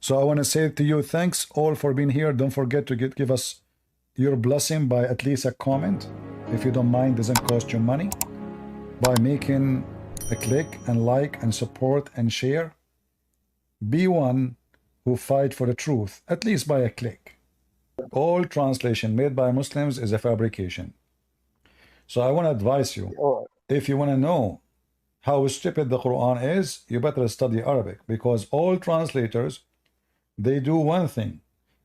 So I want to say to you, thanks all for being here. Don't forget to give us your blessing by at least a comment. If you don't mind, doesn't cost you money. By making a click and like and support and share. Be one who fight for the truth, at least by a click. All translation made by Muslims is a fabrication. So I want to advise you, if you want to know how stupid the Quran is, you better study Arabic, because all translators, they do one thing.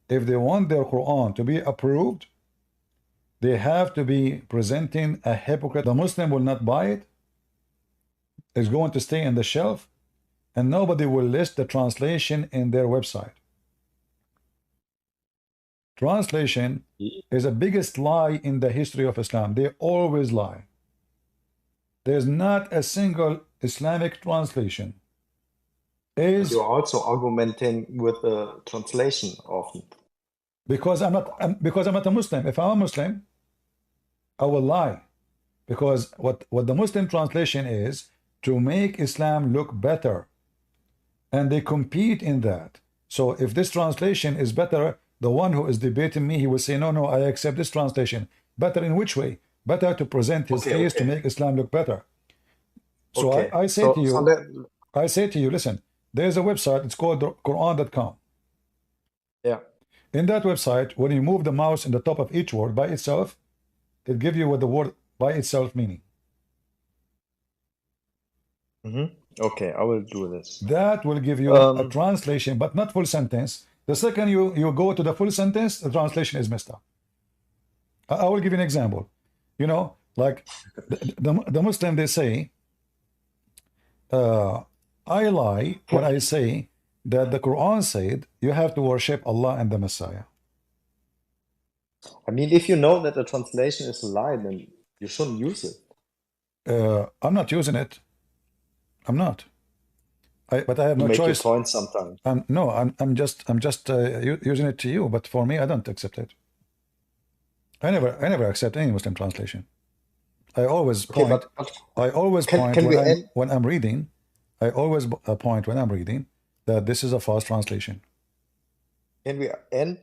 If they want their Quran to be approved, they have to be presenting a hypocrite. The Muslim will not buy it. It's going to stay in the shelf, and nobody will list the translation in their website. Translation is the biggest lie in the history of Islam. They always lie. There's not a single Islamic translation. You're also arguing with the translation often. Because I'm not a Muslim. If I'm a Muslim, I will lie. Because what the Muslim translation is to make Islam look better. And they compete in that. So if this translation is better, the one who is debating me, he will say, no, I accept this translation. Better in which way? Better to present his case to make Islam look better. So I say to you, listen, there's a website, it's called Quran.com. Yeah. In that website, when you move the mouse in the top of each word by itself, it gives you what the word by itself meaning. Okay, I will do this. That will give you a translation, but not full sentence. The second you go to the full sentence, the translation is messed up. I will give you an example. You know, like the Muslim, they say, I lie when I say that the Quran said you have to worship Allah and the Messiah. I mean, if you know that the translation is a lie, then you shouldn't use it. I'm not using it. I'm not. But I have no choice. You make your point sometimes. No, I'm just using it to you. But for me, I don't accept it. I never accept any Muslim translation. I always point. I always point when I'm reading. I always point when I'm reading that this is a false translation. Can we end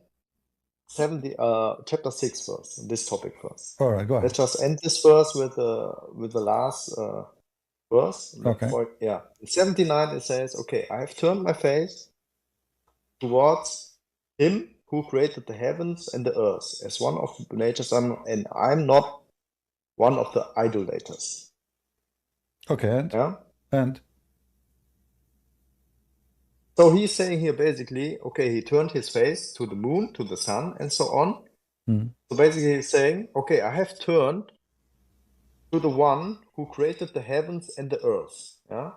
chapter 6 first? This topic first. All right, go ahead. Let's just end this verse with the last verse. Okay. Yeah. In 79 it says, okay, I have turned my face towards him who created the heavens and the earth as one of the natures, and I'm not one of the idolaters. Okay. And so he's saying here basically, okay, he turned his face to the moon, to the sun, and so on. So basically he's saying, okay, I have turned to the one who created the heavens and the earth. Yeah.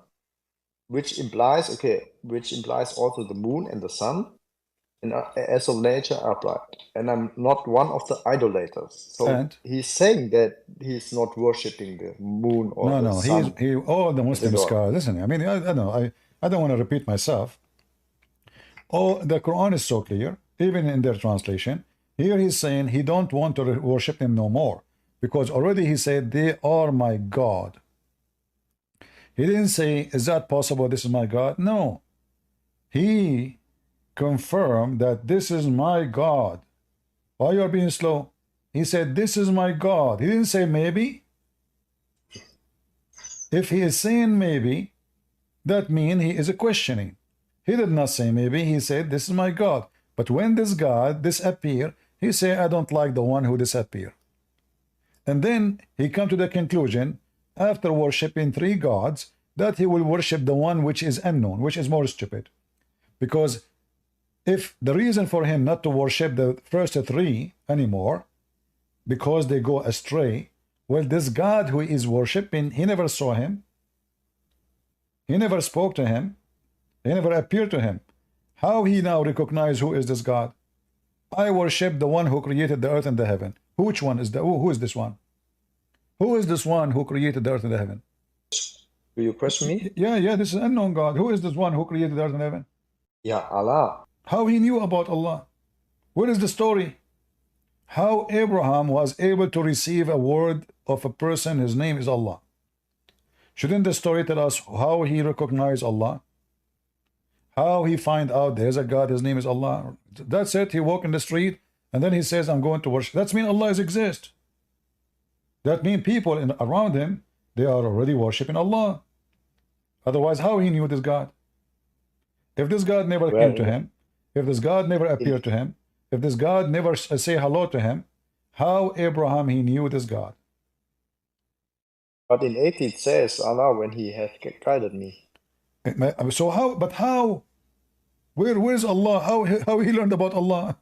Which implies also the moon and the sun, and as of nature upright. And I'm not one of the idolaters. So he's saying that he's not worshipping the moon or the sun. No, all the Muslim scholars. Listen, I mean, I don't want to repeat myself. Oh, the Quran is so clear, even in their translation. Here he's saying he don't want to worship him no more, because already he said they are my God. He didn't say, is that possible? This is my God. No, he confirmed that this is my God. Why you are being slow? He said, this is my God. He didn't say maybe. If he is saying maybe, that means he is questioning. He did not say maybe. He said, this is my God. But when this God disappear, he said, I don't like the one who disappear. And then he come to the conclusion, after worshiping 3 gods, that he will worship the one which is unknown, which is more stupid. Because if the reason for him not to worship the first 3 anymore, because they go astray, well, this God who is worshiping, he never saw him. He never spoke to him. He never appeared to him. How he now recognize who is this God? I worship the one who created the earth and the heaven. Which one is who is this one? Who is this one who created the earth and the heaven? Will you question me? Yeah, this is an unknown God. Who is this one who created the earth and heaven? Yeah, Allah. How he knew about Allah? Where is the story? How Abraham was able to receive a word of a person, his name is Allah. Shouldn't the story tell us how he recognized Allah? How he find out there's a God, his name is Allah? That's it. He walk in the street and then he says, I'm going to worship. That's mean Allah exists. That means people around him, they are already worshiping Allah. Otherwise, how he knew this God? If this God never came to him, if this God never appeared to him, if this God never say hello to him, how Abraham he knew this God? But in 8 it says Allah when he hath guided me. So how? But how? Where's Allah? How he learned about Allah?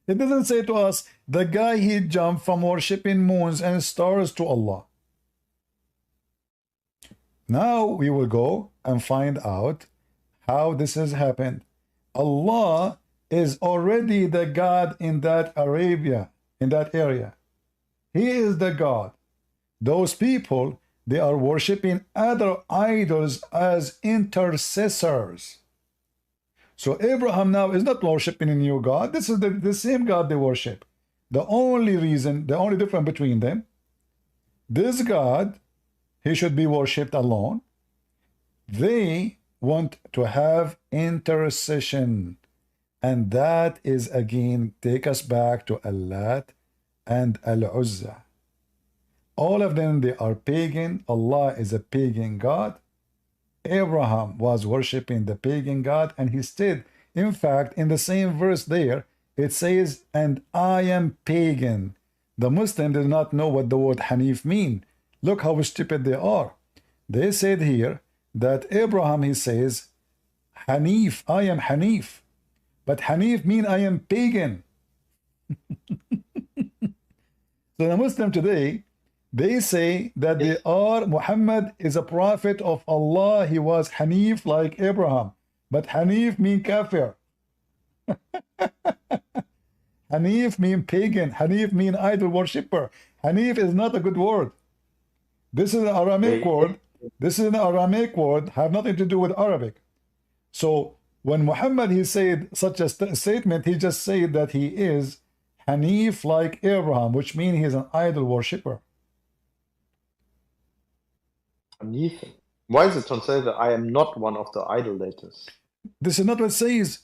It doesn't say to us the guy he jumped from worshiping moons and stars to Allah. Now we will go and find out how this has happened. Allah is already the God in that Arabia, in that area. He is the God. Those people, they are worshiping other idols as intercessors. So Abraham now is not worshiping a new God. This is the same God they worship. The only reason, the only difference between them, this God, he should be worshipped alone. They want to have intercession. And that is again, take us back to Allat and Al-Uzza. All of them, they are pagan. Allah is a pagan God. Abraham was worshiping the pagan God, and he said, in fact, in the same verse there, it says, and I am pagan. The Muslim did not know what the word Hanif mean. Look how stupid they are. They said here that Abraham, he says, Hanif, I am Hanif. But Hanif mean I am pagan. So the Muslim today, they say that they are, Muhammad is a prophet of Allah. He was Hanif like Abraham. But Hanif mean kafir. Hanif mean pagan. Hanif mean idol worshipper. Hanif is not a good word. This is an Aramaic word. This is an Aramaic word, have nothing to do with Arabic. So when Muhammad, he said such a statement, he just said that he is Hanif like Abraham, which means he is an idol worshipper. Hanif. Why is it translated, I am not one of the idolaters? This is not what it says.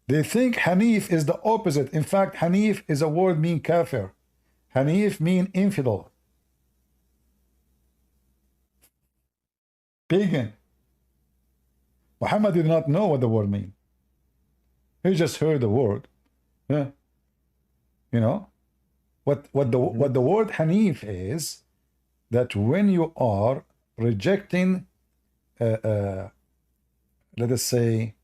They think Hanif is the opposite. In fact, Hanif is a word mean kafir. Hanif mean infidel. Pagan. Muhammad did not know what the word means. He just heard the word. Yeah. You know what the word Hanif is, that when you are rejecting let us say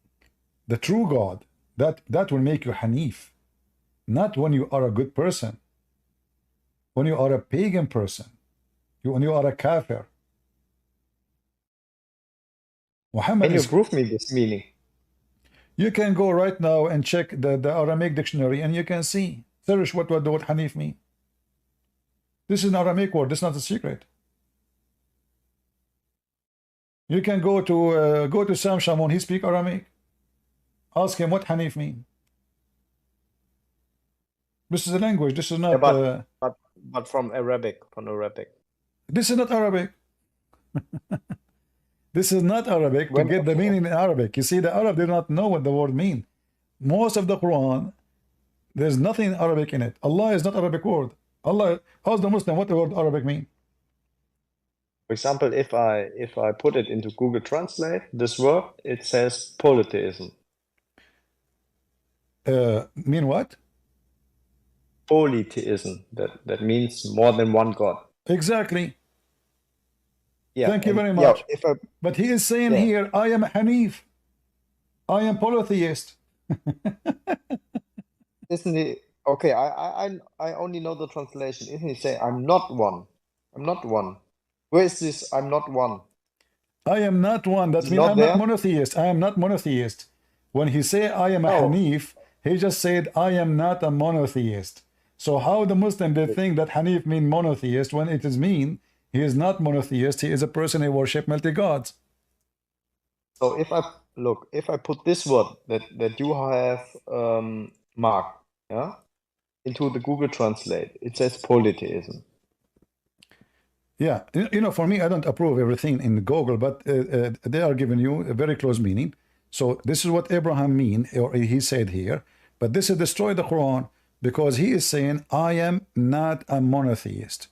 the true God, that will make you Hanif. Not when you are a good person, when you are a pagan person, when you are a kafir. Muhammad, can you prove me this meaning? You can go right now and check the Aramaic dictionary and you can see. Search what the word Hanif mean. This is an Aramaic word. This is not a secret. You can go to Sam Shamoun. He speak Aramaic. Ask him what Hanif mean. This is a language. This is not. Yeah, but from Arabic. This is not Arabic. This is not Arabic to get the meaning in Arabic. You see, the Arab did not know what the word mean. Most of the Quran, there's nothing Arabic in it. Allah is not Arabic word. Allah, how's the Muslim what the word Arabic mean? For example, if I put it into Google Translate, this word, it says polytheism. Mean what? Polytheism. That means more than one God. Exactly. Yeah, thank you very much. Yeah, but he is saying here, I am Hanif. I am polytheist. Isn't he? Okay, I only know the translation. Isn't he saying, I'm not one? I'm not one. Where is this? I'm not one. I am not one. That means I'm not monotheist. I am not monotheist. When he say I am a Hanif, he just said I am not a monotheist. So how the Muslim they think that Hanif mean monotheist when it is mean he is not monotheist, he is a person who worship multi-gods. So if I put this word that you have marked, yeah, into the Google Translate, it says polytheism. Yeah, you know, for me, I don't approve everything in Google, but they are giving you a very close meaning. So this is what Abraham mean, or he said here. But this is destroy the Quran, because he is saying, I am not a monotheist.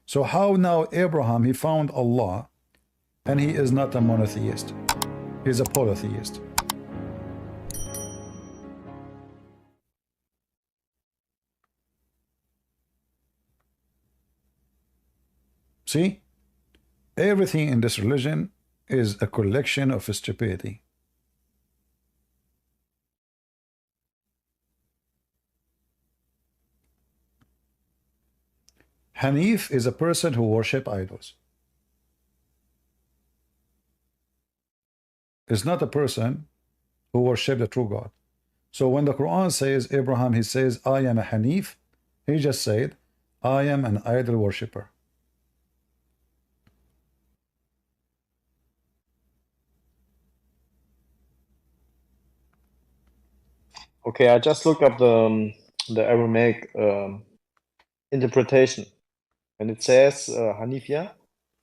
So how now Abraham, he found Allah, and he is not a monotheist. He's a polytheist. See? Everything in this religion is a collection of stupidity. Hanif is a person who worship idols. It's not a person who worship the true God. So when the Quran says Abraham, he says, I am a Hanif, he just said, I am an idol worshipper. Okay, I just looked up the Aramaic interpretation, and it says Hanifia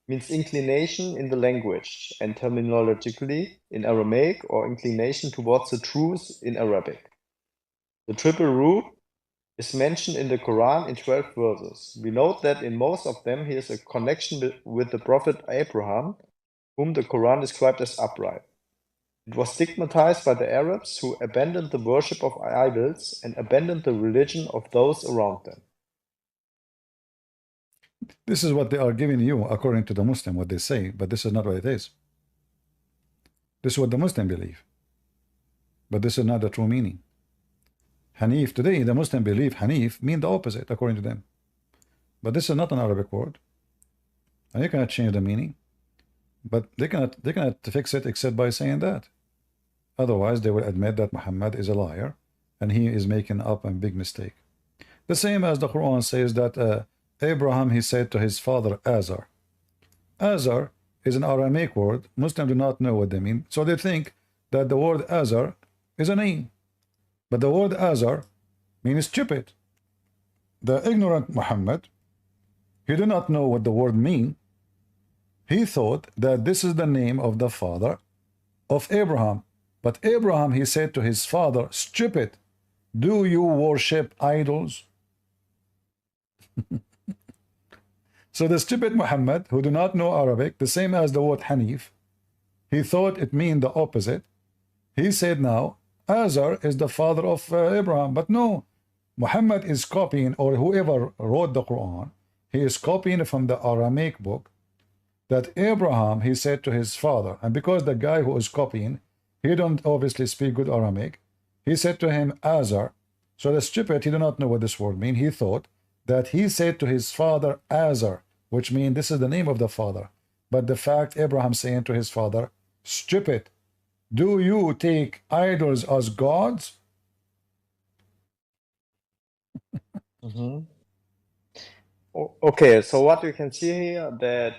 means inclination in the language, and terminologically in Aramaic, or inclination towards the truth in Arabic. The triple root is mentioned in the Quran in 12 verses. We note that in most of them he has a connection with the prophet Abraham, whom the Quran described as upright. It was stigmatized by the Arabs, who abandoned the worship of idols and abandoned the religion of those around them. This is what they are giving you according to the Muslim, what they say, but this is not what it is. This is what the Muslim believe, but this is not the true meaning. Hanif, today the Muslim believe Hanif mean the opposite according to them, but this is not an Arabic word, and you cannot change the meaning. But they cannot fix it except by saying that. Otherwise, they will admit that Muhammad is a liar and he is making up a big mistake. The same as the Quran says that Abraham, he said to his father Azar. Azar is an Aramaic word. Muslims do not know what they mean. So they think that the word Azar is a name. But the word Azar means stupid. The ignorant Muhammad, he did not know what the word means. He thought that this is the name of the father of Abraham. But Abraham, he said to his father, stupid, do you worship idols? So the stupid Muhammad, who do not know Arabic, the same as the word Hanif, he thought it mean the opposite. He said now, Azar is the father of Abraham. But no, Muhammad is copying, or whoever wrote the Quran, he is copying from the Aramaic book, that Abraham, he said to his father, and because the guy who is copying, he don't obviously speak good Aramaic, he said to him Azar. So the stupid, he do not know what this word mean. He thought that he said to his father Azar, which means this is the name of the father. But the fact Abraham saying to his father, stupid, do you take idols as gods? Okay, so what you can see here, that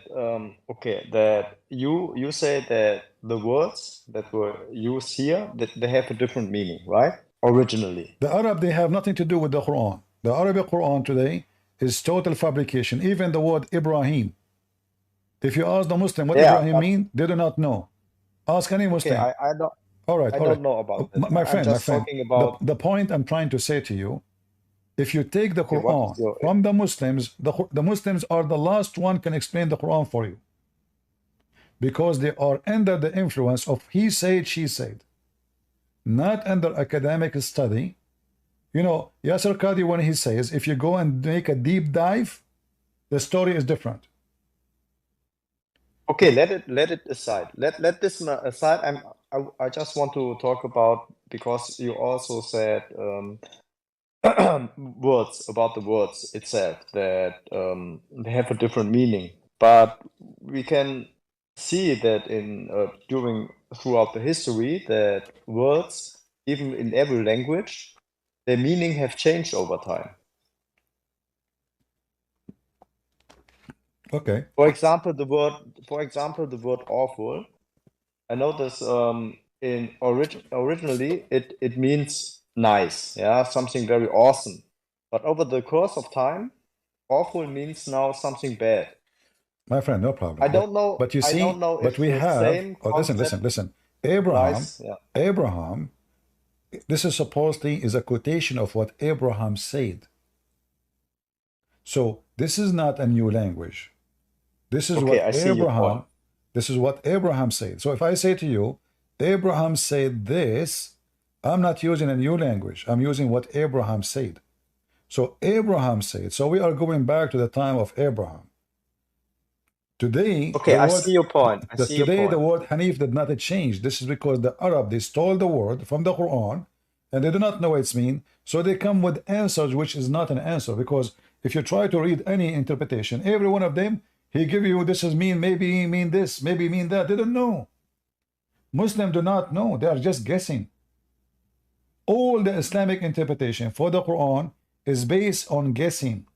that you say that the words that were used here, that they have a different meaning, right? Originally, the Arab, they have nothing to do with the Quran. The Arabic Quran today is total fabrication. Even the word Ibrahim, if you ask the Muslim what Ibrahim mean, they do not know. Ask any Muslim. Okay, I don't. All right, I don't know about that. My friend, talking about the point I'm trying to say to you. If you take the Quran from the Muslims, the Muslims are the last one can explain the Quran for you, because they are under the influence of he said, she said, not under academic study. You know, Yasser Qadi, when he says, if you go and make a deep dive, the story is different. Okay, let it aside. Let this aside. I just want to talk about, because you also said words, about the words itself, that they have a different meaning. But we can see that in throughout the history, that words, even in every language, their meaning have changed over time. Okay. For example, the word awful. I notice originally it means nice, yeah, something very awesome. But over the course of time, awful means now something bad. My friend, no problem. I don't know. But you see, I don't know but if we the have. same Oh, concept. listen. Abraham, Yeah. Abraham, this is supposedly is a quotation of what Abraham said. So this is not a new language. This is Okay, what I see your point. this is what Abraham said. So if I say to you, Abraham said this, I'm not using a new language. I'm using what Abraham said. So Abraham said, so we are going back to the time of Abraham. Today, Okay, I see your point. I see your today the point. word Hanif did not change. This is because the Arab, they stole the word from the Quran and they do not know what it's mean. So they come with answers which is not an answer, because if you try to read any interpretation, every one of them, he give you this is mean, maybe mean this, maybe mean that. They don't know. Muslims do not know. They are just guessing. All the Islamic interpretation for the Quran is based on guessing.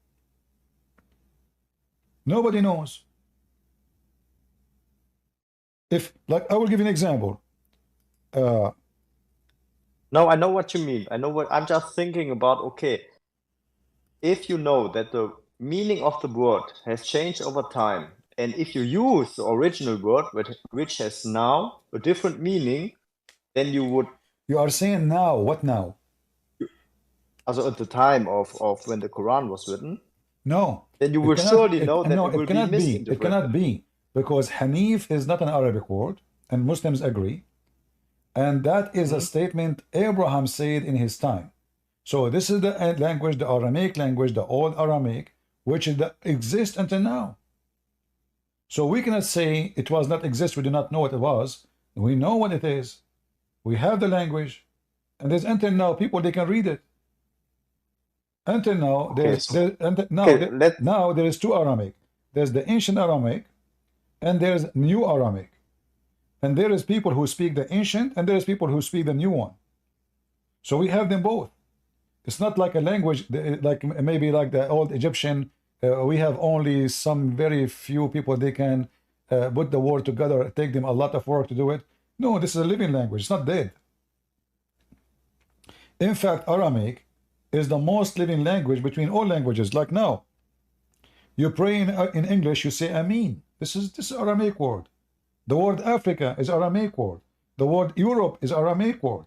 Nobody knows. If, like, I will give you an example. No, I know what you mean. I know what I'm just thinking about. Okay, if you know that the meaning of the word has changed over time, and if you use the original word, which has now a different meaning, then you would. You are saying now, what now? Also at the time of when the Quran was written, No. then you It will cannot, surely know that no, it will it be cannot be. It misinterpreted. cannot be. Because Hanif is not an Arabic word, and Muslims agree. And that is a statement Abraham said in his time. So this is the language, the Aramaic language, the old Aramaic, which exists until now. So we cannot say it was not exist, we do not know what it was. We know what it is. We have the language. And there's until now people, they can read it. Until now, now there is two Aramaic. There's the ancient Aramaic and there's new Aramaic. And there is people who speak the ancient and there is people who speak the new one. So we have them both. It's not like a language, like maybe like the old Egyptian, we have only some very few people, they can put the word together, take them a lot of work to do it. No, this is a living language, it's not dead. In fact, Aramaic is the most living language between all languages. Like now, you pray in English, you say Amin. This is Aramaic word. The word Africa is Aramaic word. The word Europe is Aramaic word.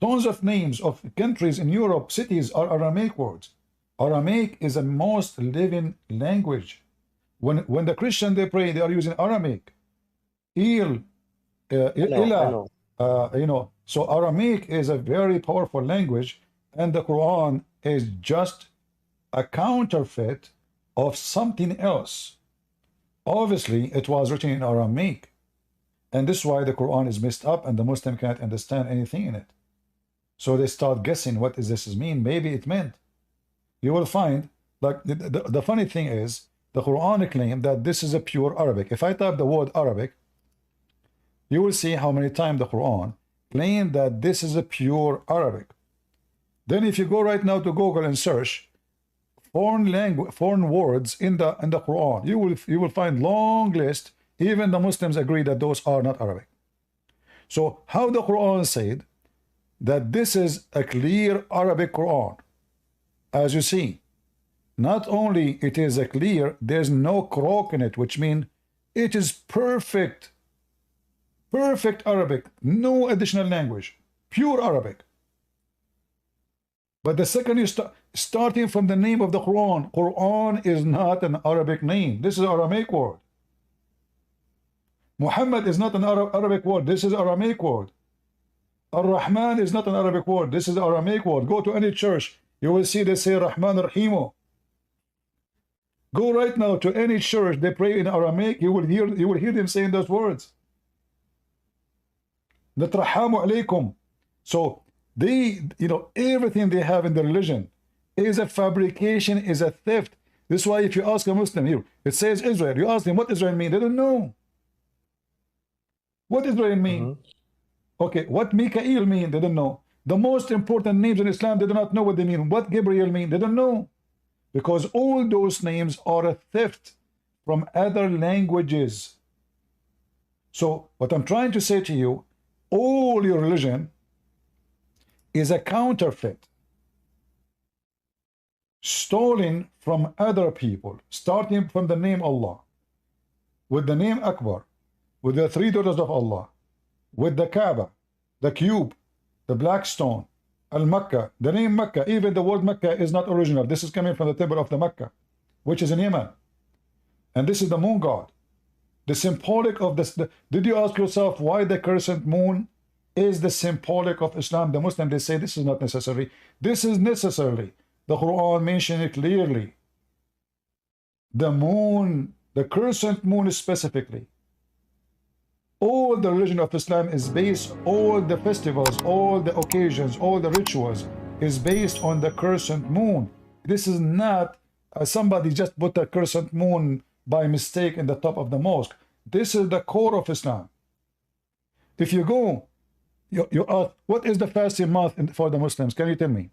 Tons of names of countries in Europe, cities are Aramaic words. Aramaic is the most living language. When the Christian they pray, they are using Aramaic. Ilah, you know. So Aramaic is a very powerful language, and the Quran is just a counterfeit of something else. Obviously, it was written in Aramaic, and this is why the Quran is messed up, and the Muslim can't understand anything in it. So they start guessing what does this mean. Maybe it meant. You will find, like, the funny thing is, the Quran claims that this is a pure Arabic. If I type the word Arabic, you will see how many times the Quran claims that this is a pure Arabic. Then if you go right now to Google and search foreign words in the Quran, you will find long list. Even the Muslims agree that those are not Arabic. So how the Quran said that this is a clear Arabic Quran, as you see, not only it is a clear, there's no croak in it, which means it is perfect Arabic, no additional language, pure Arabic. But the second you starting from the name of the Quran, Quran is not an Arabic name. This is an Aramaic word. Muhammad is not an Arabic word. This is an Aramaic word. Ar-Rahman is not an Arabic word. This is an Aramaic word. Go to any church, you will see they say Rahman Rahimu. Go right now to any church, they pray in Aramaic, you will hear them saying those words. Natrahamu alaykum. So they, everything they have in the religion is a fabrication, is a theft. This is why if you ask a Muslim here, it says Israel. You ask them what Israel mean, they don't know. What Israel mean? Okay, what Mikael mean? They don't know. The most important names in Islam, they do not know what they mean. What Gabriel mean? They don't know. Because all those names are a theft from other languages. So what I'm trying to say to you, all your religion is a counterfeit, stolen from other people, starting from the name Allah, with the name Akbar, with the three daughters of Allah, with the Kaaba, the cube, the black stone, Al-Makkah, the name Makkah, even the word Makkah is not original. This is coming from the temple of the Makkah, which is in Yemen. And this is the moon god. The symbolic of this. Did you ask yourself why the crescent moon is the symbolic of Islam? The Muslims, they say this is not necessary. This is necessary. The Quran mentioned it clearly. The moon, the crescent moon specifically. All the religion of Islam is based, all the festivals, all the occasions, all the rituals is based on the crescent moon. This is not somebody just put a crescent moon by mistake in the top of the mosque. This is the core of Islam. If you go, you ask, what is the fasting month for the Muslims? Can you tell me?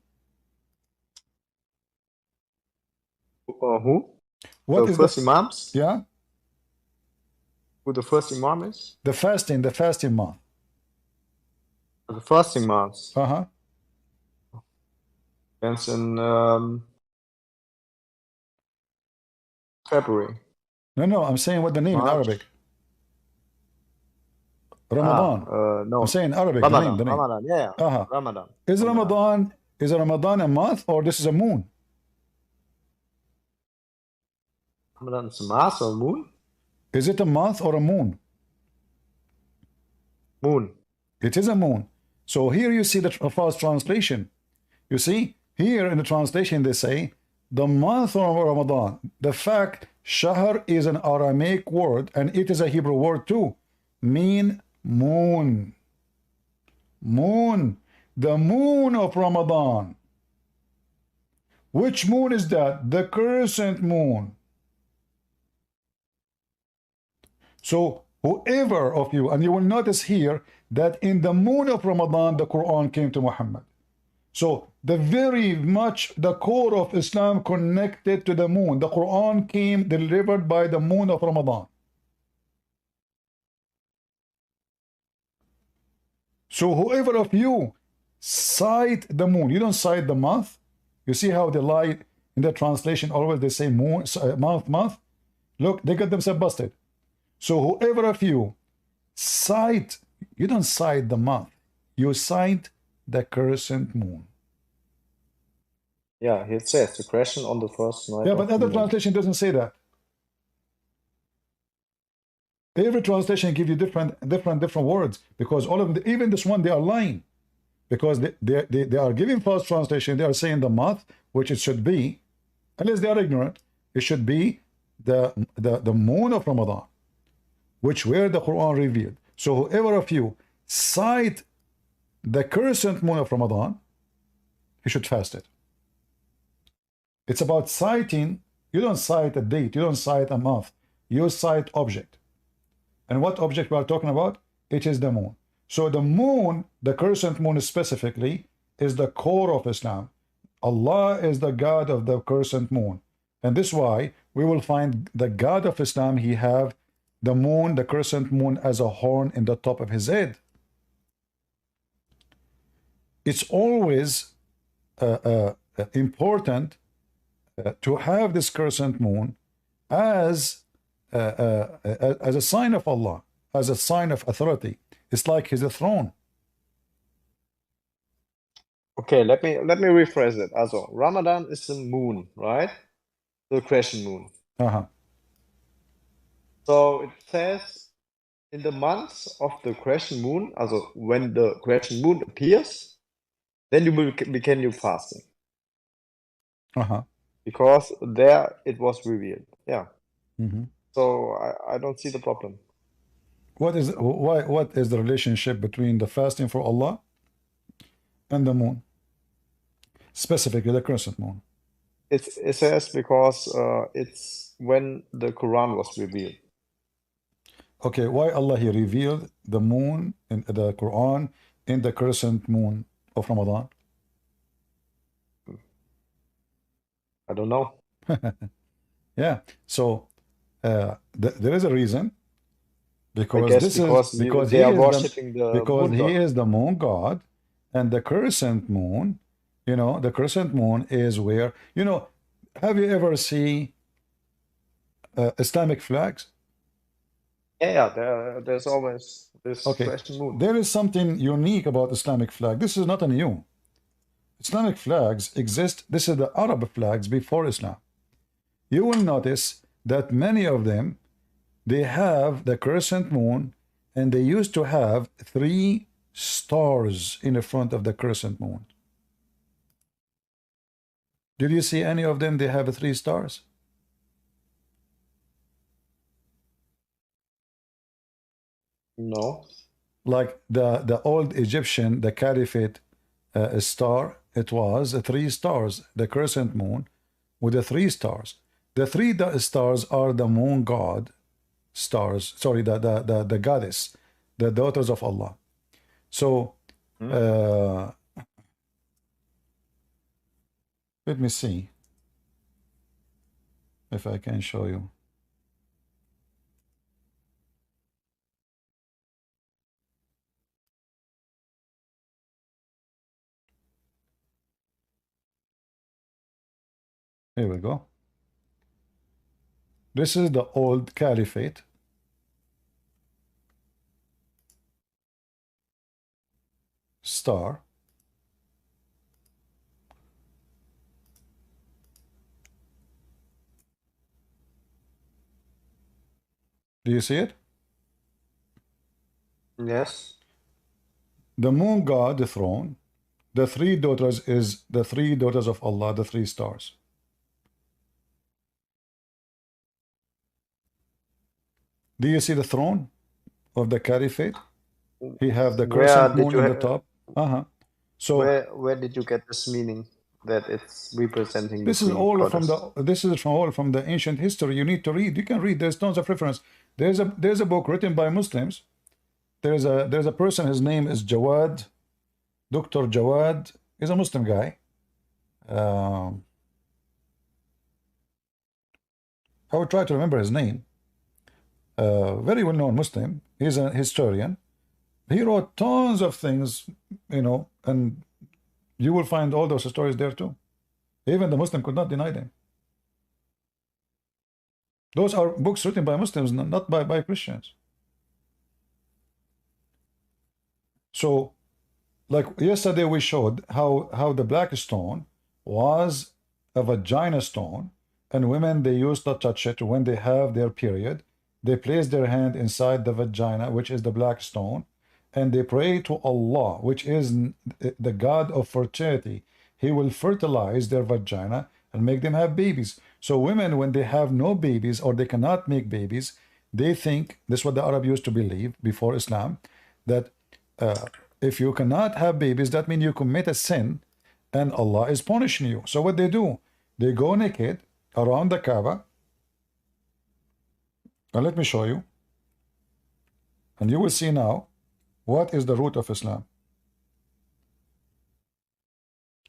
Who? What the is first imams? Yeah? Who the first imam is? The fasting month. The fasting month. Uh-huh. It's in February. No, I'm saying what the name in Arabic. Ramadan. No. I'm saying Arabic. Ramadan. The name. Ramadan. Yeah. Uh-huh. Ramadan. Is Ramadan a month or this is a moon? Ramadan is a month or moon? Is it a month or a moon? Moon. It is a moon. So here you see the false translation. You see, here in the translation they say, the month of Ramadan. The fact, Shahr is an Aramaic word and it is a Hebrew word too. Mean moon. Moon. The moon of Ramadan. Which moon is that? The crescent moon. So whoever of you, and you will notice here that in the moon of Ramadan, the Quran came to Muhammad. So the very much the core of Islam connected to the moon. The Quran came delivered by the moon of Ramadan. So whoever of you cite the moon, you don't cite the month. You see how they lie in the translation, always they say moon, month. Look, they got themselves busted. So whoever of you cite, you don't cite the month, you cite the crescent moon. Yeah, it says the crescent on the first night. Yeah, but other translation doesn't say that. Every translation gives you different words, because all of them, even this one, they are lying, because they are giving false translation. They are saying the month, which it should be, unless they are ignorant, it should be the moon of Ramadan, which where the Quran revealed. So whoever of you cite the crescent moon of Ramadan, he should fast it. It's about citing. You don't cite a date, you don't cite a month, you cite object. And what object we are talking about? It is the moon. So the moon, the crescent moon specifically, is the core of Islam. Allah is the God of the crescent moon. And this is why we will find the God of Islam, he have the moon, the crescent moon, as a horn in the top of his head. It's always important to have this crescent moon as a sign of Allah, as a sign of authority. It's like his throne. Okay, let me rephrase it. Also, Ramadan is the moon, right? The crescent moon. Uh-huh. So it says in the months of the crescent moon, also when the crescent moon appears, then you will begin your fasting. Uh-huh. Because there it was revealed. Yeah. Mm-hmm. So I don't see the problem. What is the relationship between the fasting for Allah and the moon? Specifically the crescent moon. It says because it's when the Quran was revealed. Okay, why Allah he revealed the moon in the Quran in the crescent moon of Ramadan? I don't know. Yeah, so there is a reason, because they are worshipping he is the moon god, and the crescent moon, the crescent moon is where, have you ever seen Islamic flags? Yeah, there's always this Okay, crescent moon. there is something unique about Islamic flag. This is not a new. Islamic flags exist. This is the Arab flags before Islam. You will notice that many of them, they have the crescent moon, and they used to have 3 stars in the front of the crescent moon. Did you see any of them? They have 3 stars. No. Like the old Egyptian, the Caliphate star, it was 3 stars, the crescent moon with the 3 stars. The 3 stars are the moon god stars, sorry, the goddess, the daughters of Allah. So let me see if I can show you. Here we go. This is the old Caliphate. Star. Do you see it? Yes. The moon god, the throne. The 3 daughters is the 3 daughters of Allah, the 3 stars. Do you see the throne of the Caliphate? He have the crescent moon in the top. So where did you get this meaning that it's representing this the is all goddess? from the ancient history. You need to read. You can read. There's tons of reference. There's a book written by Muslims. There's a person. His name is Jawad, Dr. Jawad. He's a Muslim guy. I would try to remember his name. Very well-known Muslim. He's a historian. He wrote tons of things, you know, and you will find all those stories there too. Even the Muslim could not deny them. Those are books written by Muslims, not by Christians. So, like yesterday we showed how the black stone was a vagina stone, and women, they used to touch it when they have their period. They place their hand inside the vagina, which is the black stone, and they pray to Allah, which is the God of fertility. He will fertilize their vagina and make them have babies. So women, when they have no babies or they cannot make babies, they think, this is what the Arab used to believe before Islam, that if you cannot have babies, that means you commit a sin and Allah is punishing you. So what they do, they go naked around the Kaaba. And let me show you. And you will see now what is the root of Islam.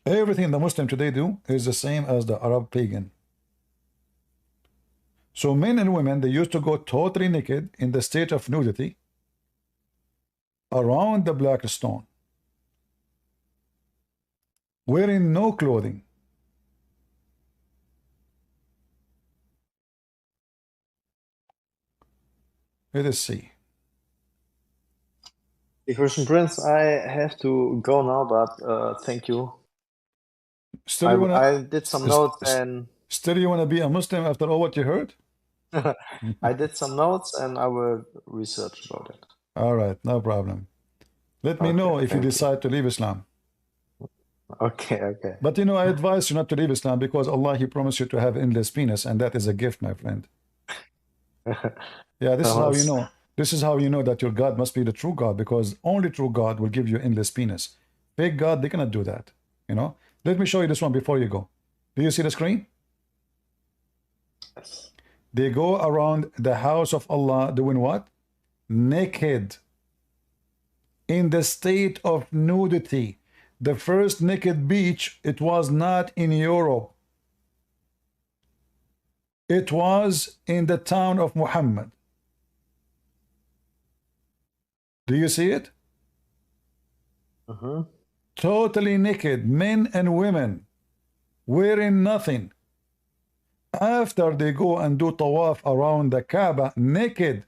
Everything the Muslim today do is the same as the Arab pagan. So men and women, they used to go totally naked in the state of nudity around the black stone, wearing no clothing. Let us see. The Christian Prince, I have to go now, but thank you. Still I did some notes and... Still you want to be a Muslim after all what you heard? I did some notes and I will research about it. All right, no problem. Let me know if you decide to leave Islam. Okay. But you know, I advise you not to leave Islam because Allah, He promised you to have endless penis, and that is a gift, my friend. Yeah, this is how you know. This is how you know that your God must be the true God, because only true God will give you endless penis. Fake God, they cannot do that. You know. Let me show you this one before you go. Do you see the screen? Yes. They go around the house of Allah doing what? Naked. In the state of nudity. The first naked beach, it was not in Europe. It was in the town of Muhammad. Do you see it? Totally naked, men and women, wearing nothing. After they go and do tawaf around the Kaaba naked,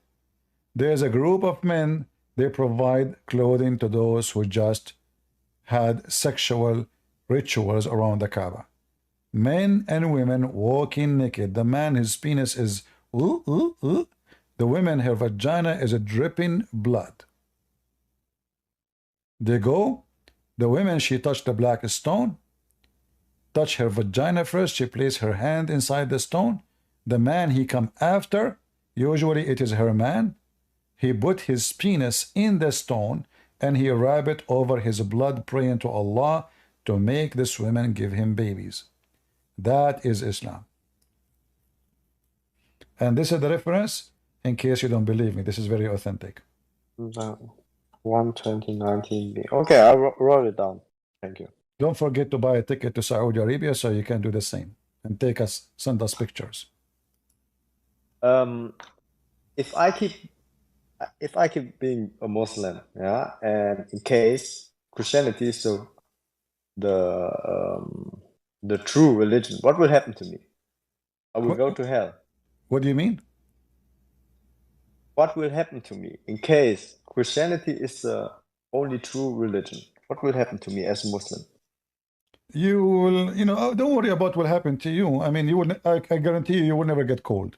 there's a group of men, they provide clothing to those who just had sexual rituals around the Kaaba. Men and women walking naked. The man, his penis is ooh, ooh, ooh. The women, her vagina is a dripping blood. They go, the women, she touched the black stone, touch her vagina first, she placed her hand inside the stone. The man, he come after, usually it is her man, he put his penis in the stone and he rub it over his blood, praying to Allah to make this woman give him babies. That is Islam. And this is the reference, in case you don't believe me. This is very authentic. 12019B. Okay, I wrote it down. Thank you. Don't forget to buy a ticket to Saudi Arabia so you can do the same and send us pictures. If I keep being a Muslim, yeah, and in case Christianity is the true religion, what will happen to me? I will go to hell. What do you mean? What will happen to me in case Christianity is the only true religion? What will happen to me as a Muslim? You will, don't worry about what will happen to you. I mean, you will. I guarantee you will never get cold.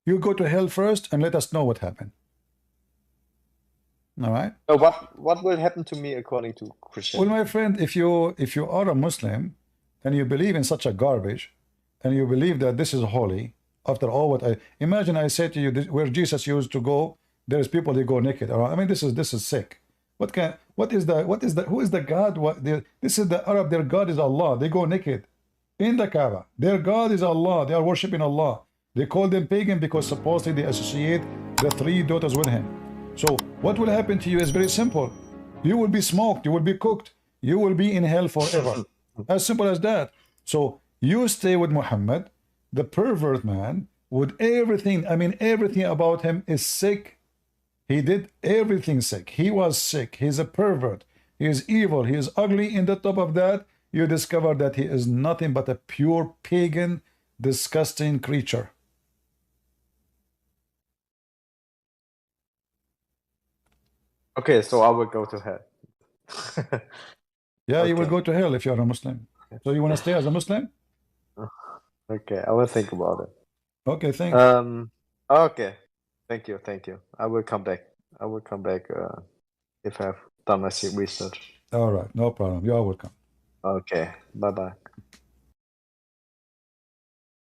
You go to hell first and let us know what happened. All right? So what will happen to me according to Christianity? Well, my friend, if you are a Muslim and you believe in such a garbage and you believe that this is holy, after all what I imagine, I say to you, where Jesus used to go, there's people they go naked around. I mean, this is sick. Who is the God? This is the Arab, their God is Allah. They go naked in the Kaaba. Their God is Allah. They are worshiping Allah. They call them pagan because supposedly they associate the three daughters with him. So what will happen to you is very simple. You will be smoked, you will be cooked, you will be in hell forever. As simple as that. So you stay with Muhammad, the pervert man, with everything. I mean, everything about him is sick. He did everything sick. He was sick. He's a pervert. He is evil. He is ugly. In the top of that, you discover that he is nothing but a pure pagan, disgusting creature. Okay, so I will go to hell. Yeah, you will go to hell if you are a Muslim. So you want to stay as a Muslim? Okay, I will think about it. Okay, thanks. Okay, thank you. I will come back. If I've done my research. All right, no problem. You are welcome. Okay, bye-bye.